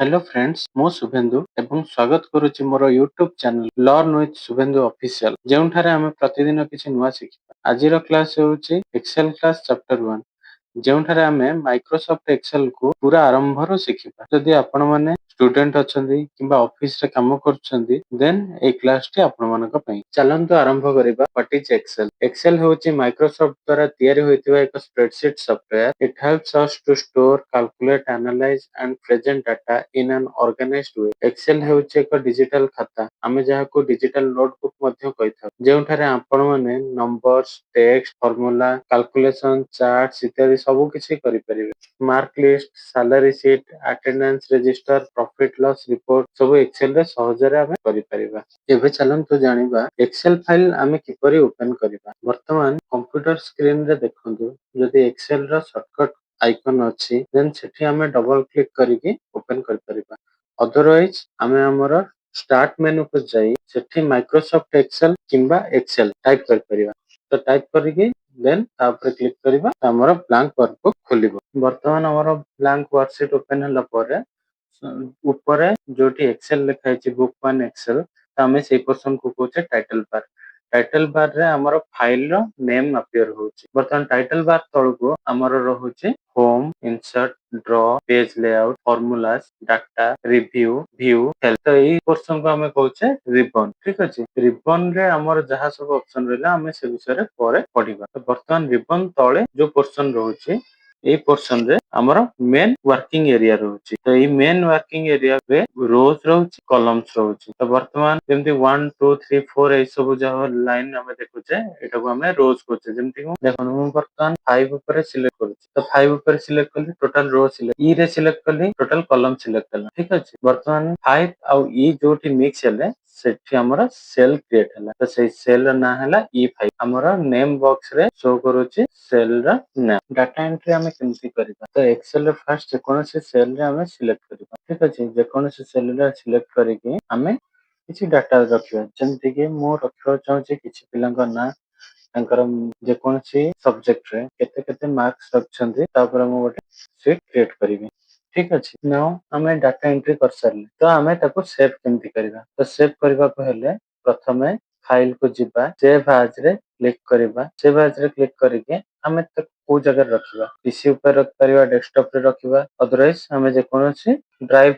Hello friends मु शुभेन्दु एवं स्वागत करुच्ची मोर YouTube channel learn with Shubhendu official जेउठारे आमे प्रतिदिन किछि नुआ शिखिबा। आजिर क्लास होउची एक्सेल क्लास चैप्टर 1 जेउठारे आमे माइक्रोसॉफ्ट एक्सेल को पूरा आरंभରୁ शिखिबा। जदि आपण माने स्टूडेंट अछंती किबा ऑफिस रे काम करछंती देन ए क्लास टी आपण मानक पई। चलंतु आरंभ करिबा व्हाट इज एक्सेल। एक्सेल होउची माइक्रोसॉफ्ट द्वारा तयारी होइतिबा एक spreadsheet software. It helps us to store calculate analyse and present data in an organised way. Excel हेउची एक डिजिटल खाता आमे जाहाको डिजिटल नोटबुक मध्य कहिथाउ जेउठारे आपण माने numbers text formula calculation charts इत्यादि सब किछि करि परिबे। Mark list salary sheet attendance register profit loss report सब एक्सेल रे सहजरे आमे करि परिबा। एबे चलंतु जानिबा एक्सेल फाइल आमे किपरि ओपन करिबा। वर्तमान कंप्यूटर स्क्रीन रे देखंतु जदि एक्सेल रो शॉर्टकट आइकन अछि देन सेठी आमे डबल क्लिक करिकि ओपन कर परिबा। अदरवाइज आमे हमर स्टार्ट मेनू को जाई सेठी माइक्रोसॉफ्ट एक्सेल किंबा एक्सेल टाइप कर परिबा। तो टाइप करिकि देन तापर क्लिक करिबा हमर ब्लैंक वर्कबुक खोलिबो। वर्तमान हमर ब्लैंक वर्कशीट ओपन हला परे ऊपरे जोटी एक्सेल लिखा है बुक वन एक्सेल आमे से पर्सन को कहूचे टाइटल बार। टाइटल बार रे हमर फाइल रो नेम अपीयर होउची। वर्तमान टाइटल बार तळको हमर रहुची home insert draw page layout formulas data review view help. तो एई पर्सन को हमें कहूचे रिबन। ठीक अछि रिबन रे हमर जहा सब ऑप्शन रहला हमें से विषय रे परे पढिबा। तो वर्तमान रिबन तळे जो पर्सन रहउची ए पर्सन रे हमर मेन वर्किंग एरिया रहउची। तो ए मेन वर्किंग एरिया रे रोज रहउची कॉलम्स रहउची। तो वर्तमान जेमति 1 2 3 4 ए सब जहा लाइन हमें देखुचे एटा को हमें रोज कहउचे। जेमति को देखन हम वर्तमान 5 ऊपर सिलेक्ट करूची तो 5 ऊपर सिलेक्ट कली टोटल रो सिलेक्ट ई रे सिलेक्ट कली टोटल कॉलम सिलेक्ट कला। ठीक अछि वर्तमान 5 आउ ई जोटी मिक्स हेले सेठी हमर सेल क्रिएट हला। तो से सेल रा ना हला E5 हमर नेम बॉक्स रे शो करूची सेल रा नाम। डाटा एंट्री हमें केमति करिबा तो एक्सेल रे फर्स्ट जे कोनोसी सेल रे हमें सिलेक्ट करिबा। ठीक अछि जे कोनोसी सेल रे सिलेक्ट करिकि हमें किछि डाटा रखिबा। जेमति कि मो रखिबा चाहूची किछि पिलांका ना तांकर जे कोनोसी सब्जेक्ट रे केते केते मार्क्स रखछन्ती तापर मो गोटे शीट क्रिएट करिबी। ठीक अछि नाउ हमें डाटा एंट्री कर सारली तो हमें ताको सेव केमति करिबा। तो सेव करिबा पहले प्रथमे फाइल को जिबा सेव एज रे क्लिक करिबा। सेव एज रे क्लिक करिके हमें ताको को जगह रखिबा पीसी ऊपर रख परिबा डेस्कटॉप रे रखिबा। अदरवाइज हमें जे कोनोसी ड्राइव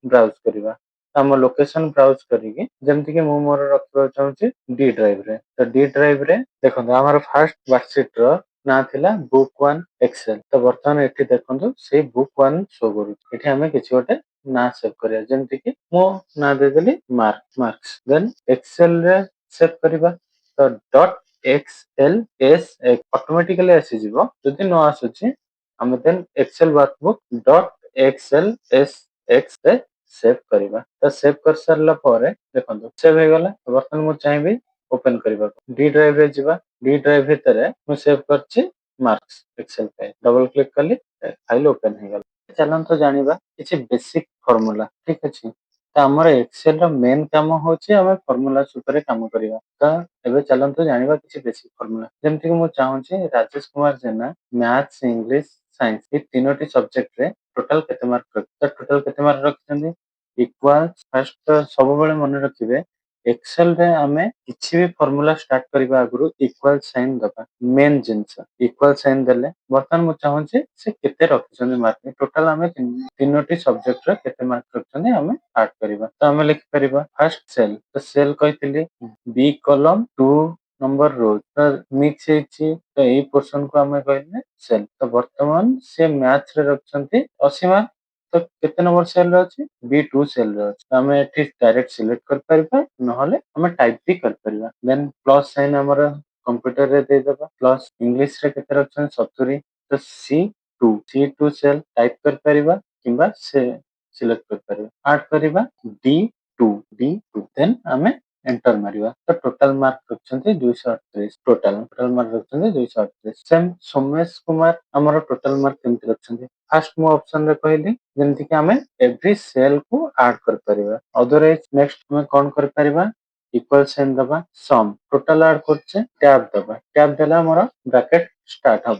ब्राउज करिबा। हम लोकेशन ब्राउज करिकि जेमति कि मु मोर रखिबा चाहूची डी ड्राइव रे। तो डी ड्राइव रे देखंतु हमर फर्स्ट वर्कशीट रो ना थिला बुक 1 एक्सेल। तो वर्तमान एठी देखंतु से बुक 1 शो करू। एठी हमें किछि गोटे ना सेव करिया जेमति कि मो ना दे देली मार्क्स देन एक्सेल रे सेव करिबा। तो डॉट एक्सएल एस ऑटोमेटिकली आसी जिवो जदि न आसुची हम then Excel workbook dot XL S X रे सेव करिबा। तो सेव कर सारला परे देखंतु सेव हे गला। वर्तमान मु चाहेबी ओपन करिबा डी ड्राइव रे जिबा। डी ड्राइव भितरे मु सेव करछि marks Excel file double click कली फाइल ओपन हे गला। चलंतु जानिबा किछि बेसिक फार्मूला। ठीक अछि तो हमर एक्सेल रो मेन काम होछि हम फार्मूला ऊपर काम करिबा। तो एबे चलंतु जानिबा किछि बेसिक फार्मूला जेमति कि मु चाहूछि राजेश कुमार जेना मैथ्स इंग्लिश साइंस ए तीनोटी सब्जेक्ट रे टोटल केते मार्क रख। तो टोटल केते मार्क रखछन्ती इक्वल फर्स्ट सब बेले मन रखिबे एक्सेल रे हमें किछि भी फार्मूला स्टार्ट करिबा आगुरु इक्वल साइन दबा मेन जिंस इक्वल साइन देले। वर्तमान मु चाहूछि से केते रखछन्ती मार्क टोटल हमें तीनोटी सब्जेक्ट रे केते मार्क रखछन्ती हमें ऐड करिबा। तो हमें लिखि परिबा फर्स्ट सेल तो सेल कहितली बी कॉलम 2 नंबर रोज तो मिक्स हेछि तो ए पोर्शन को हमें कहले सेल। तो वर्तमान से मैथ्स रे रखछन्ती 80 मार्क तो केते नंबर सेल रे अछि B2 सेल रे अछि। हमें एठी डायरेक्ट सिलेक्ट कर परिबा नहले हमें टाइप भी कर परिबा। देन प्लस साइन हमर कंप्यूटर रे दे देबा प्लस इंग्लिश रे केते रखछन 70 तो C2 सेल टाइप कर परिबा किंबा से सिलेक्ट कर परिबा ऐड करिबा D2 देन हमें एंटर मारिबा। तो टोटल मार्क रखछन्ती 238 टोटल मार्क रखछन्ती 238। सेम सोमेश कुमार हमर टोटल मार्क केमति रखछन्ती फर्स्ट मो ऑप्शन रे कहली जेमति कि हमें एवरी सेल को ऐड कर परिबा। अदरवाइज नेक्स्ट हमें कोन कर परिबा इक्वल साइन दबा सम टोटल ऐड करछे टैब दबा टैब देला हमर ब्रैकेट स्टार्ट हम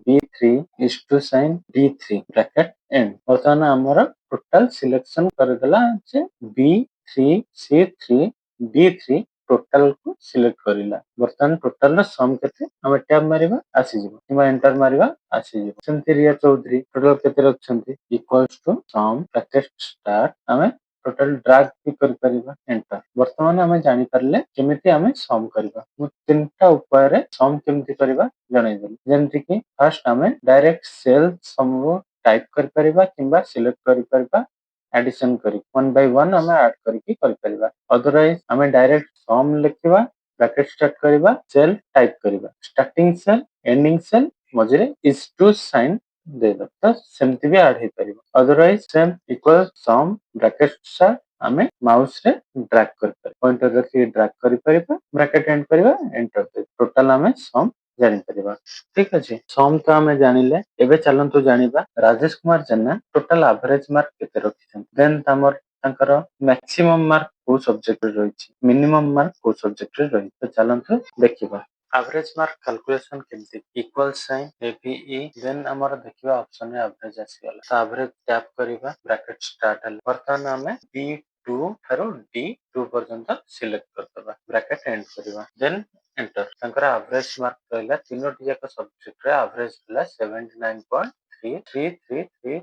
B3 is to sin D3 bracket and बर्तमान हमर टोटल सिलेक्शन कर देला जे B3 C3 D3 टोटल को सिलेक्ट करिला बर्तमान टोटल ର सम केते हम टैब मारिबा आसी जिवो किबा एंटर मारिबा आसी जिवो सेमति रिया चौधरी टोटल केते रखछन्ती equals to sum bracket start हमें टोटल ड्रैग भी कर परिबा एंटर वर्तमान हमें जानि परले केमिति हमें सम करबा मु तीनटा उपाय रे सम केमिति करबा जणाइ देली जेमति कि फर्स्ट हमें direct cell sum row type कर परिबा किबा सिलेक्ट कर परिबा एडिशन करी वन बाय वन हमें ऐड करके कर परिबा अदरवाइज हमें डायरेक्ट सम लिखिबा ब्रैकेट स्टार्ट करबा सेल टाइप करबा स्टार्टिंग सेल एंडिंग सेल मझरे इज टू साइन दे दो तो सेमति भी ऐड हे परिबा otherwise same equal sum bracket start हमें माउस रे ड्रैग कर पॉइंटर रखी ड्रैग करि परिबा ब्रैकेट एंड करबा एंटर दे टोटल हमें सम जानि परिबा ठीक अछि सम तो हमें जानिले एबे चलंतु जानिबा राजेश कुमार जेना टोटल एवरेज मार्क केते रखिछन देन तमर तांकर मैक्सिमम मार्क को सब्जेक्ट रे रहिछि मिनिमम मार्क को सब्जेक्ट रे रहि तो चलंतु देखिबा एवरेज मार्क कैलकुलेशन केमति इक्वल साइन एवीई देन हमर देखिबा ऑप्शन रे एवरेज आसीगला तो एवरेज टैप करबा ब्रैकेट स्टार्ट हल वर्तमान हमें B2 थारो D2 पर्यंत सिलेक्ट करतबा ब्रैकेट एंड करबा देन एंटर तांकर एवरेज मार्क रहला तीनोटी जाक सब्जेक्ट रे एवरेज रहला 79.3333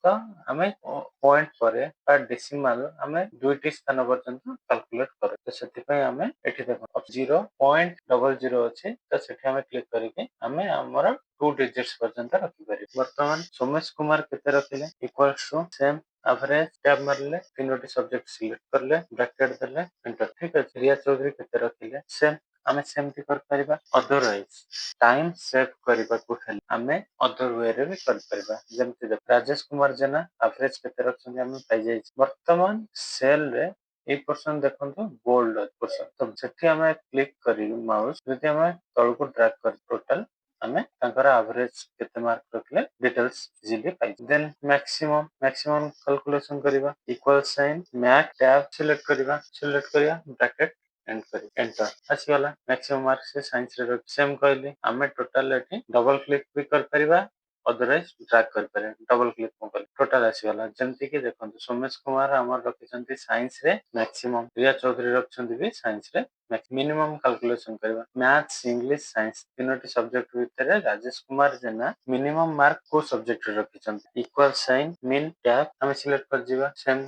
तो हमें पॉइंट परे बा डेसिमल हमें दुईटी स्थान पर्यंत कैलकुलेट करे तो सेति पय हमें एठी देखो 0.00 अछि तो सेठी हमें क्लिक करके हमें हमर 2 डिजिट्स पर्यंत रखि पारि वर्तमान सोमेश कुमार केते रखिले equals to same average tab मारले तीनोटी सब्जेक्ट सिलेक्ट करले ब्रैकेट देले एंटर ठीक अछि रिया चौधरी केते रखिले सेम हमें सेमति कर परिबा अदरवाइज टाइम सेव करबा को हेल हमें अदर वे रे भी कर परिबा जेमति राजेश कुमार जेना एवरेज केते रखछन हमें पाइ जाय वर्तमान सेल रे ए पर्सन देखंतु बोल्ड पर्सन तो सेठी हमें क्लिक करी माउस जति हमें तळ को ड्रैग कर टोटल हमें तांकर एवरेज केते मार्क रखले डिटेल्स इजीली पाइ देन मैक्सिमम कैलकुलेशन करबा equal sign max tab select करिया ब्रैकेट एंड करी एंटर आसीगला मैक्सिमम मार्क से साइंस रे सेम कहले हमें टोटल एठी डबल क्लिक भी कर परिबा अदरवाइज ड्रैग कर पारे डबल क्लिक मोबाइल टोटल आसीगला जेमति कि देखंतु सोमेश कुमार हमर रखिसंती साइंस रे मैक्सिमम रिया चौधरी रखछंती भी साइंस रे मिनिमम कैलकुलेशन करबा मैथ्स इंग्लिश साइंस तीनोटी सब्जेक्ट भितरे राजेश कुमार जेना मिनिमम मार्क को सब्जेक्ट रे रखिसंती इक्वल साइन मिन टैब हमें सिलेक्ट कर जिबा same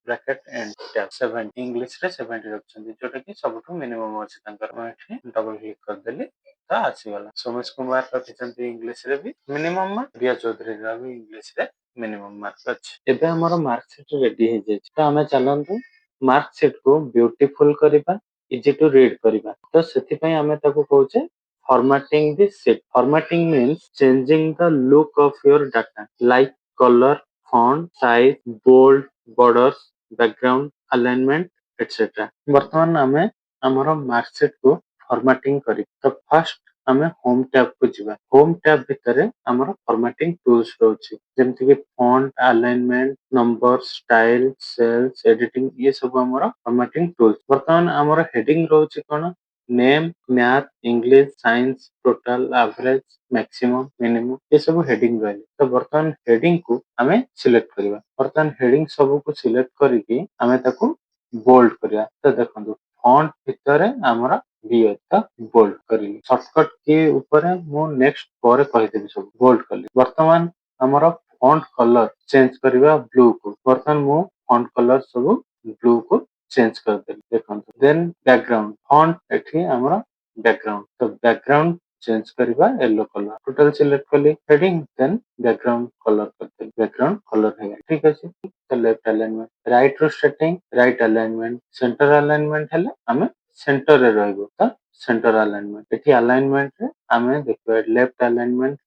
bracket and tab 7 English रे 70 रखछंती जोटा कि सबठु मिनिमम अछि तांकर मैं एठी डबल क्लिक कर देली तो आसीगला सोमेश कुमार रखिसंती इंग्लिश रे भी मिनिमम मार्क रिया चौधरी रा भी इंग्लिश रे मिनिमम मार्क अछि एबे हमर मार्क शीट रेडी हे जाय तो हमें चलंतु मार्क शीट को ब्यूटीफुल करबा इजी टू रीड करबा तो सेति पय हमें ताको कहउचे formatting the sheet formatting means changing the look of your data like color font size bold borders background alignment etc वर्तमान हमें हमर मार्क शीट को फॉर्मेटिंग करी तो फर्स्ट हमें होम टैब को जिबा होम टैब भितरे हमर फॉर्मेटिंग टूल्स रहउची जेमति कि font alignment number style cells editing ये सब हमर फॉर्मेटिंग टूल्स वर्तमान हमर हेडिंग रहउची कोन name math English science total average maximum minimum ये सब हेडिंग रहले तो वर्तमान हेडिंग को हमें सिलेक्ट करबा वर्तमान हेडिंग सब को सिलेक्ट करके हमें ताको बोल्ड करिया तो देखंतु फॉन्ट भितरे हमरा बी तो बोल्ड करिली शॉर्टकट के ऊपर मु नेक्स्ट पर कहि देबी सब बोल्ड करली वर्तमान हमरा फॉन्ट कलर चेंज करबा ब्लू को वर्तमान मु फॉन्ट कलर सब ब्लू को चेंज कर देली देखंतु देन बैकग्राउंड फॉन्ट एठी हमरा बैकग्राउंड तो बैकग्राउंड चेंज करबा येलो कलर टोटल सिलेक्ट करली हेडिंग देन बैकग्राउंड कलर कर देली बैकग्राउंड कलर है ठीक अछि तो left alignment right row setting right alignment centre alignment हले हमें सेंटर रे रहइबो तो सेंटर अलाइनमेंट एठी अलाइनमेंट रे हमें देखबा left alignment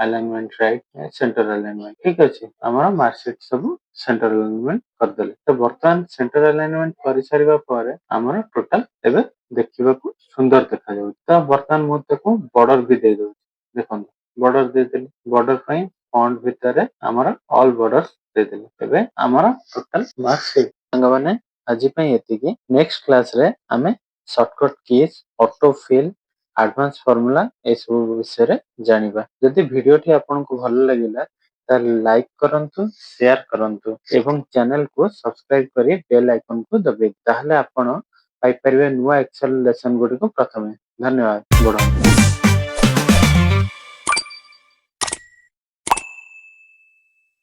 alignment right centre alignment ठीक अछि हमरा मार्कशीट सब सेंटर अलाइनमेंट कर देले तो वर्तमान सेंटर अलाइनमेंट करि सारिबा परे हमरा टोटल एबे देखिबाकू सुंदर देखा जाउ तो वर्तमान मु ताको बॉर्डर भी दे दउ देखंतु बॉर्डर दे देली बॉर्डर पई फॉन्ट भितरे हमरा ऑल बॉर्डर्स दे देली एबे हमरा टोटल मार्कशीट संग माने ଆଜି ପାଇଁ ଏତିକି। ନେକ୍ସଟ କ୍ଲାସରେ ଆମେ shortcut keys, autofill, advance formula ଏସବୁ ବିଷୟରେ ଜାଣିବା। ଯଦି ଭିଡିଓଟି ଆପଣଙ୍କୁ ଭଲ ଲାଗିଲା ତାହେଲେ ଲାଇକ୍ କରନ୍ତୁ, ସେୟାର କରନ୍ତୁ ଏବଂ ଚ୍ୟାନେଲକୁ ସବସ୍କ୍ରାଇବ କରି ବେଲ୍ ଆଇକନକୁ ଦବାଇବେ। ତାହେଲେ ଆପଣ ପାଇପାରିବେ ନୂଆ ଏକ୍ସେଲ ଲେସନ ଗୁଡ଼ିକୁ ପ୍ରଥମେ। ଧନ୍ୟବାଦ।